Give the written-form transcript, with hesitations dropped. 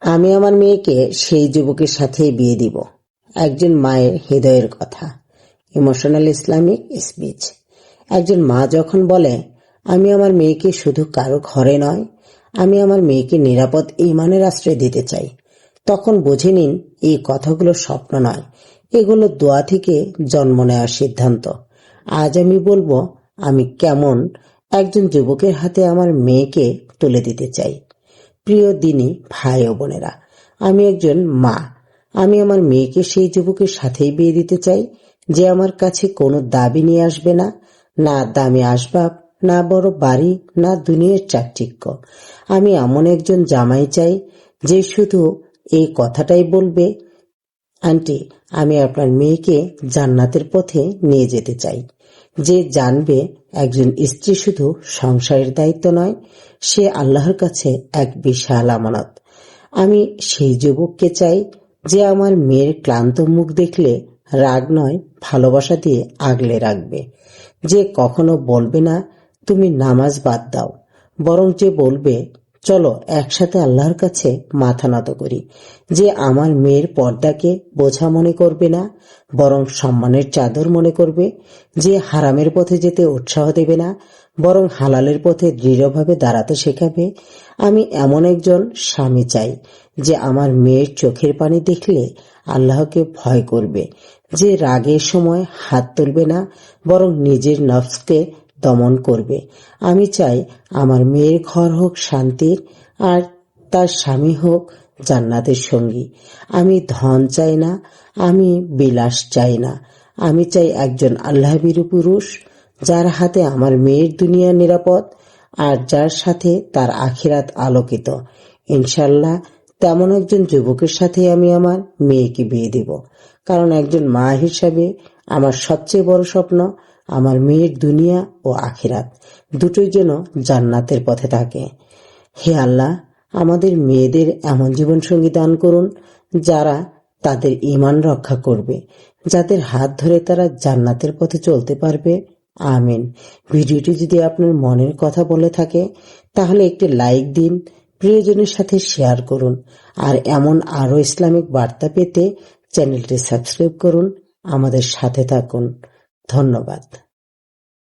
আমি আমার মেয়েকে সেই যুবকের সাথেই বিয়ে দিব। একজন মায়ের হৃদয়ের কথা। Emotional Islamic speech. একজন মা যখন বলে, আমি আমার মেয়েকে শুধু কারো ঘরে নয়, আমি আমার মেয়েকে নিরাপদ ঈমানের আশ্রয় দিতে চাই, তখন বুঝে নিন এই কথাগুলো স্বপ্ন নয়, এগুলো দোয়া থেকে জন্ম নেওয়ার সিদ্ধান্ত। আজ আমি বলবো আমি কেমন একজন যুবকের হাতে আমার মেয়েকে তুলে দিতে চাই। প্রিয় দিনী ভাই ও বোনেরা, আমি একজন মা। আমি আমার মেয়েকে সেই যুবকের সাথেই বিয়ে দিতে চাই যে আমার কাছে কোনো দাবি নিয়ে আসবে না, না দামি আসবাব, না বড় বাড়ি, না দুনিয়ার চাকচিক্য। আমি এমন একজন জামাই চাই যে শুধু এই কথাটাই বলবে, আন্টি, আমি আপনার মেয়েকে জান্নাতের পথে নিয়ে যেতে চাই। যে জানবে একজন স্ত্রী শুধু সংসারের দায়িত্ব নয়, সে আল্লাহর কাছে এক বিশাল আমানত। আমি সেই যুবককে চাই যে আমার মেয়ের ক্লান্ত মুখ দেখলে রাগ নয়, ভালোবাসা দিয়ে আগলে রাখবে। যে কখনো বলবে না তুমি নামাজ বাদ দাও, বরং যে বলবে চলো একসাথে আল্লাহর কাছে মাথা নত করি। যে আমার মেয়ের পর্দাকে বোঝা মনে করবে না, বরং সম্মানের চাদর মনে করবে। যে হারামের পথে যেতে উৎসাহ দেবে না, বরং হালালের পথে দৃঢ়ভাবে দাঁড়াতে শেখাবে। আমি এমন একজন স্বামী চাই যে আমার মেয়ের চোখের পানি দেখলে আল্লাহকে ভয় করবে। যে রাগের সময় হাত তুলবে না, বরং নিজের নফসকে দমন করবে। আমি চাই আমার মেয়ের ঘর হোক শান্তির, আর তার স্বামী হোক জান্নাতের সঙ্গী। আমি ধন চাই না, আমি বিলাস চাই না। আমি চাই একজন আল্লাহভীরু পুরুষ, যার হাতে আমার মেয়ের দুনিয়া নিরাপদ, আর যার সাথে তার আখিরাত আলোকিত। ইনশাল্লাহ তেমন একজন যুবকের সাথে আমি আমার মেয়েকে বিয়ে দিব। কারণ একজন মা হিসাবে আমার সবচেয়ে বড় স্বপ্ন আমার মেয়ের দুনিয়া ও আখিরাত দুটোই যেন জান্নাতের পথে থাকে। হে আল্লাহ, আমাদের মেয়েদের এমন জীবনসঙ্গী দান করুন যারা তাদের ঈমান রক্ষা করবে, যাদের হাত ধরে তারা জান্নাতের পথে চলতে পারবে। আমিন। ভিডিওটি যদি আপনার মনের কথা বলে থাকে তাহলে একটি লাইক দিন, প্রিয়জনের সাথে শেয়ার করুন, আর এমন আরো ইসলামিক বার্তা পেতে চ্যানেলটি সাবস্ক্রাইব করুন। আমাদের সাথে থাকুন। ধন্যবাদ।